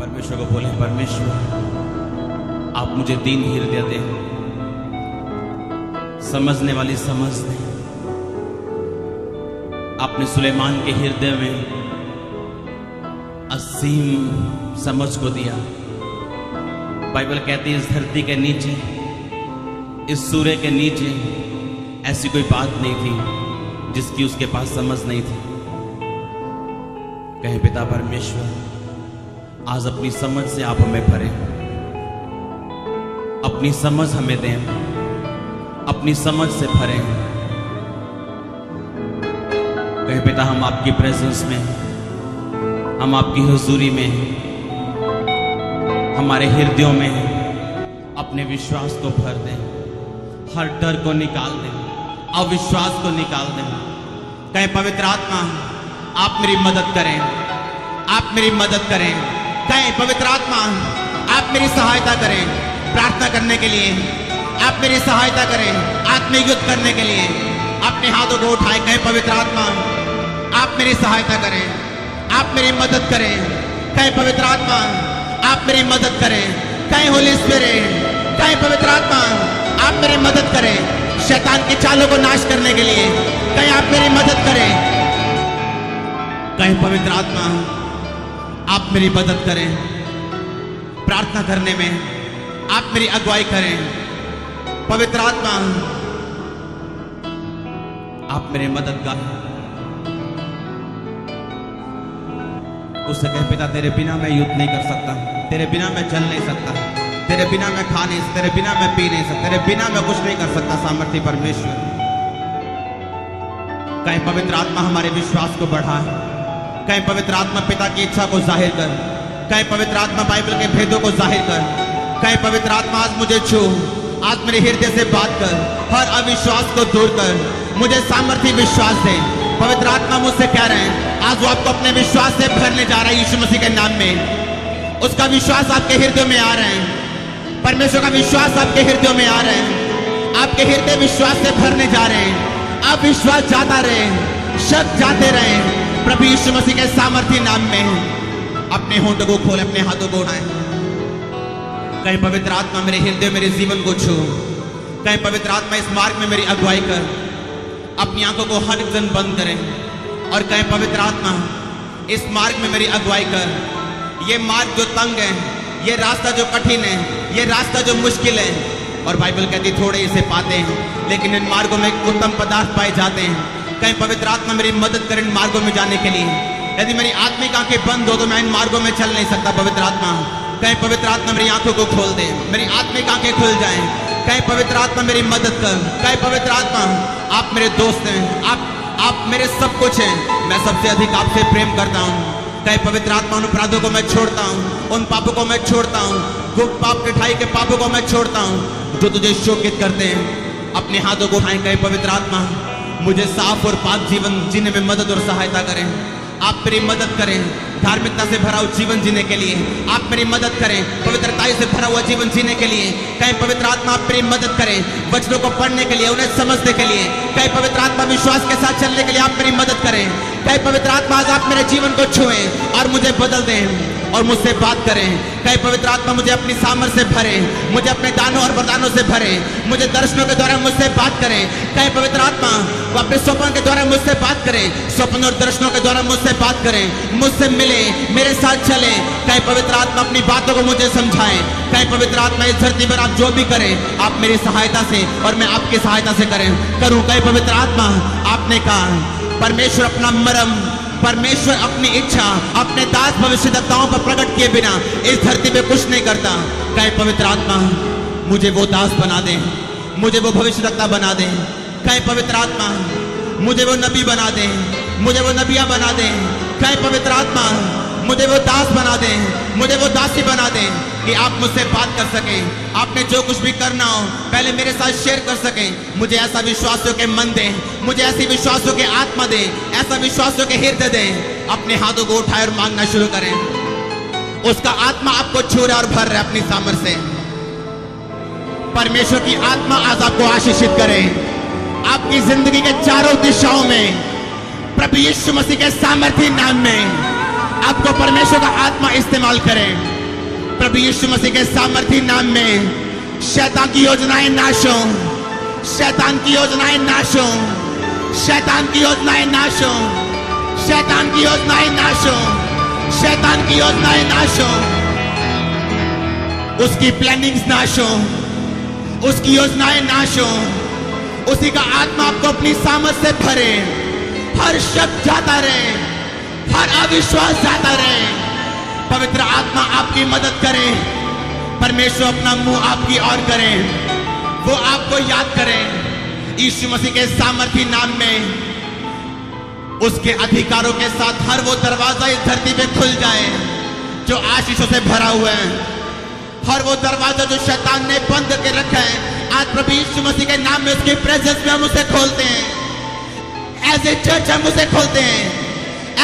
परमेश्वर को बोले, परमेश्वर आप मुझे दीन हृदय दें, समझने वाली समझ दें। आपने सुलेमान के हृदय में असीम समझ को दिया। बाइबल कहती है इस धरती के नीचे, इस सूर्य के नीचे ऐसी कोई बात नहीं थी जिसकी उसके पास समझ नहीं थी। कहे पिता परमेश्वर आज अपनी समझ से आप हमें भरें, अपनी समझ हमें दें, अपनी समझ से भरें। कहे पिता हम आपकी प्रेजेंस में, हम आपकी हुजूरी में, हमारे हृदयों में अपने विश्वास को भर दें, हर डर को निकाल दें, अविश्वास को निकाल दें। कहे पवित्र आत्मा आप मेरी मदद करें, आप मेरी मदद करें। कहे पवित्र आत्मा आप मेरी सहायता करें प्रार्थना करने के लिए, आप मेरी सहायता करें आत्मिक युद्ध करने के लिए। अपने हाथों को उठाए, कहे पवित्र आत्मा आप मेरी सहायता करें, आप मेरी मदद करें। कहे पवित्र आत्मा आप मेरी मदद करें। कहे होली स्पिरिट, कहे पवित्र आत्मा आप मेरी मदद करें शैतान की चालों को नाश करने के लिए। कहे आप मेरी मदद करें। कहे पवित्र आत्मा आप मेरी मदद करें प्रार्थना करने में, आप मेरी अगुवाई करें। पवित्र आत्मा आप मेरे मददगार। उससे कहे पिता तेरे बिना मैं युद्ध नहीं कर सकता, तेरे बिना मैं चल नहीं सकता, तेरे बिना मैं खा नहीं सकता, तेरे बिना मैं पी नहीं सकता, तेरे बिना मैं कुछ नहीं कर सकता। सामर्थ्य परमेश्वर कहे पवित्र आत्मा हमारे विश्वास को बढ़ा। कहे पवित्र आत्मा पिता की इच्छा को जाहिर कर। कहे पवित्र आत्मा बाइबल के भेदों को जाहिर कर। कहे पवित्र आत्मा आज मुझे छू, आज मेरे हृदय से बात कर, हर अविश्वास को दूर कर, मुझे सामर्थ्य विश्वास दे। पवित्र आत्मा मुझसे कह रहे हैं आज वो आपको अपने विश्वास से भरने जा रहा है यीशु मसीह के नाम में। उसका विश्वास आपके हृदय में आ रहे हैं, परमेश्वर का विश्वास आपके हृदय में आ रहे हैं, आपके हृदय विश्वास से भरने जा रहे हैं। आप विश्वास जाता रहे, शक जाते रहे प्रभु यीशु मसीह के सामर्थ्य नाम में। अपने होंठों को खोले, अपने हाथों को उठाएं। कहे पवित्र आत्मा मेरे हृदय मेरे जीवन को छू। कहे पवित्र आत्मा इस मार्ग में मेरी अगुवाई कर। अपनी आंखों को हर जन बंद करें और कहे पवित्र आत्मा इस मार्ग में मेरी अगुवाई कर। ये मार्ग जो तंग है, ये रास्ता जो कठिन है, ये रास्ता जो मुश्किल है, और बाइबल कहती थोड़े इसे पाते हैं लेकिन इन मार्गों में उत्तम पदार्थ पाए जाते हैं। कहीं पवित्र आत्मा मेरी मदद करें इन मार्गों में जाने के लिए। यदि मेरी आत्मिक आंखें बंद हो तो मैं इन मार्गों में चल नहीं सकता। पवित्र आत्मा कहीं पवित्र आत्मा मेरी आंखों को खोल दे, मेरी आत्मिक आंखें खुल जाएं। कहीं पवित्र आत्मा मेरी मदद कर। कहीं पवित्र आत्मा आप मेरे दोस्त हैं, आप मेरे सब कुछ हैं, मैं सबसे अधिक आपसे प्रेम करता हूँ। कहीं पवित्र आत्मा उन अपराधों को मैं छोड़ता हूँ, उन पापों को मैं छोड़ता हूँ, गुप्त पाप कठाई के पापों को मैं छोड़ता हूँ जो तुझे शोकित करते हैं। अपने हाथों को उठाएं। कहीं पवित्र आत्मा मुझे साफ और पाक जीवन जीने में मदद और सहायता करें। आप मेरी मदद करें धार्मिकता से भरा हुआ जीवन जीने के लिए। आप मेरी मदद करें पवित्रताई से भरा हुआ जीवन जीने के लिए। कहीं पवित्र आत्मा आप मेरी मदद करें वचनों को पढ़ने के लिए, उन्हें समझने के लिए। कहीं पवित्र आत्मा विश्वास के साथ चलने के लिए आप मेरी मदद करें। कहीं पवित्र आत्मा आज आप मेरे जीवन को छुएं और मुझे बदल दें और मुझसे बात करें। कहीं पवित्र आत्मा मुझे अपनी सामर्थ से भरे, मुझे अपने दानों और वरदानों से भरे, मुझे दर्शनों के द्वारा मुझसे बात करें। कहीं पवित्र आत्मा वो अपने स्वप्न के द्वारा मुझसे बात करें, स्वप्न और दर्शनों के द्वारा मुझसे बात करें, मुझसे मिले, मेरे साथ चले। कहीं पवित्र आत्मा अपनी बातों को मुझे समझाएं। कहीं पवित्र आत्मा इस धरती पर आप जो भी करें आप मेरी सहायता से और मैं आपकी सहायता से करूं। कहीं पवित्र आत्मा आपने कहा परमेश्वर अपना मर्म, परमेश्वर अपनी इच्छा अपने दास भविष्यद्वक्ताओं पर प्रकट किए बिना इस धरती पे कुछ नहीं करता। कहे पवित्र आत्मा मुझे वो दास बना दे, मुझे वो भविष्यद्वक्ता बना दे। कहे पवित्र आत्मा मुझे वो नबी बना दे, मुझे वो नबिया बना दे। कहे पवित्र आत्मा मुझे वो दास बना दे, मुझे वो दासी बना दे कि आप मुझसे बात कर सकें। आपने जो कुछ भी करना हो पहले मेरे साथ शेयर कर सकें। मुझे ऐसा विश्वासों के मन दे, मुझे ऐसी विश्वासों के आत्मा दे, ऐसा विश्वासों के हृदय दे। अपने हाथों को उठाए और मांगना शुरू करें। उसका आत्मा आपको छू रहा और भर रहा है अपनी सामर्थ्य से। परमेश्वर की आत्मा आज आपको आशीषित करे। आपकी जिंदगी के चारों दिशाओं में प्रभु यीशु मसीह के सामर्थ्य नाम में आपको परमेश्वर का आत्मा इस्तेमाल करे। प्रभु यीशु मसीह के सामर्थी नाम में शैतान की योजनाएं नाश हो, शैतान की योजनाएं नाश हो, शैतान की योजनाएं नाश हो, शैतान की योजनाएं नाश हो, शैतान की योजनाएं नाश हो, उसकी प्लानिंग्स नाश हो, उसकी योजनाएं नाश हो। उसी का आत्मा आपको अपनी सामर्थ से भरे, हर शब्द जाता रहे, हर अविश्वास जाता रहे। पवित्र आत्मा आपकी मदद करे, परमेश्वर अपना मुंह आपकी ओर करे, वो आपको याद करे। यीशु मसीह के सामर्थी नाम में उसके अधिकारों के साथ हर वो दरवाजा इस धरती पे खुल जाए जो आशीषों से भरा हुआ है। हर वो दरवाजा जो शैतान ने बंद करके रखा है, आज प्रभु यीशु मसीह के नाम में उसकी प्रेजेंस में हम उसे खोलते हैं। एज ए चर्च हम उसे खोलते हैं,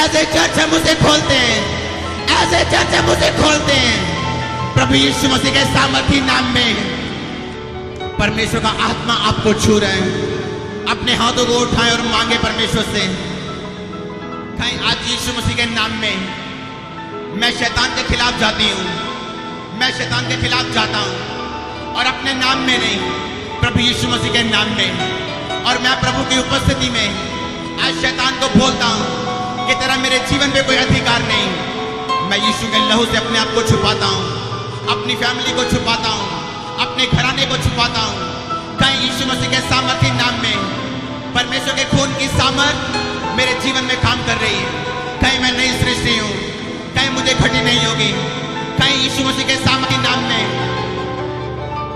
एज ए चर्च हम उसे खोलते हैं, एज ए चर्च हम उसे खोलते हैं। प्रभु यीशु मसीह के सामर्थी नाम में परमेश्वर का आत्मा आपको छू रहे हैं। अपने हाथों को उठाएं और मांगे परमेश्वर से। कहीं आज यीशु मसीह के नाम में मैं शैतान के खिलाफ जाती हूँ, मैं शैतान के खिलाफ जाता हूँ और अपने नाम में नहीं, प्रभु यीशु मसीह के नाम में। और मैं प्रभु की उपस्थिति में आज शैतान को बोलता हूँ कि तेरा मेरे जीवन पे कोई अधिकार नहीं। मैं यीशु के लहू से अपने आप को छुपाता हूँ, अपनी फैमिली को छुपाता हूँ, अपने घराने को छुपाता हूँ। कहीं यीशु मसीह के सामर्थी नाम में परमेश्वर के खून की सामर्थ मेरे जीवन में काम कर रही है। कहीं मैं नई सृष्टि हूँ, कहीं मुझे घटी नहीं होगी। कहीं यीशु मसीह के सामर्थी नाम में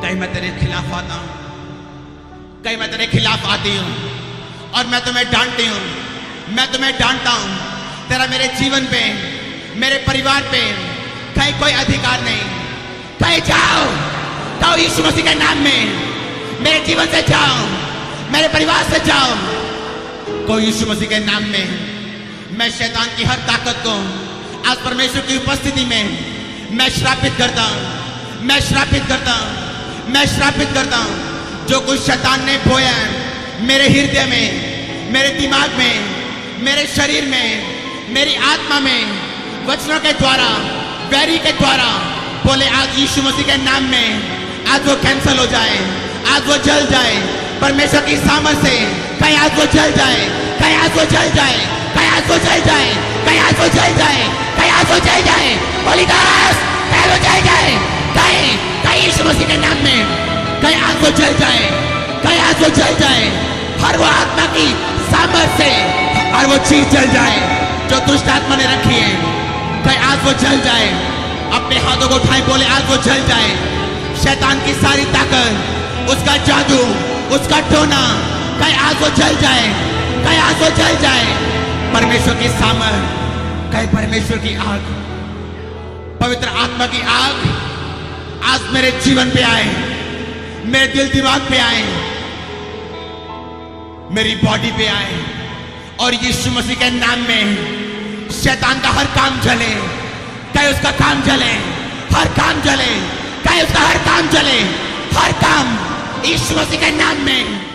कहीं मैं तेरे खिलाफ आता हूँ, कहीं मैं तेरे खिलाफ आती हूँ और मैं तुम्हें डांटती हूँ, मैं तुम्हें डांटता हूँ। तेरा मेरे जीवन पे, मेरे परिवार पे कहीं कोई अधिकार नहीं। कहीं जाओ, जाओ यीशु मसीह के नाम में, मेरे जीवन से जाओ, मेरे परिवार से जाओ। कोई यीशु मसीह के नाम में मैं शैतान की हर ताकत को आज परमेश्वर की उपस्थिति में मैं श्रापित करता हूँ, मैं श्रापित करता हूँ, मैं श्रापित करता हूँ। जो कुछ शैतान ने बोया है मेरे हृदय में, मेरे दिमाग में, मेरे शरीर में, मेरी आत्मा में, वचनों के द्वारा, बैरी के द्वारा, बोले आज यीशु मसीह के नाम में आज वो कैंसल हो जाए, आज वो जल जाए परमेश्वर की सामर्थ से। कहीं आज वो जल जाए, कहीं आज वो जल जाए, कहीं आज वो जल जाए, कहीं आज वो जल जाए, कहीं आज वो जल जाए। होली दास कहीं वो जल जाए, कहीं यीशु मसीह के नाम में कहीं आज वो जल जाए, कहीं आज वो जल जाए। हर वो आत्मा की सामर्थ से हर वो चीज जल जाए जो दुष्ट आत्मा ने रखी है, कहीं आज वो जल जाए। अपने हाथों को उठाए, बोले आज वो जल जाए। शैतान की सारी ताकत, उसका जादू, उसका टोना, कहीं आज वो जल जाए, कहीं आज वो जल जाए। परमेश्वर की सामर्थ, कहीं परमेश्वर की आग, पवित्र आत्मा की आग आज मेरे जीवन पे आए, मेरे दिल दिमाग पे आए, मेरी बॉडी पे आए और यीशु मसीह के नाम में शैतान का हर काम जले, कहीं उसका काम जले, हर काम जले, कहीं उसका हर काम जले, हर काम यीशु मसीह के नाम में।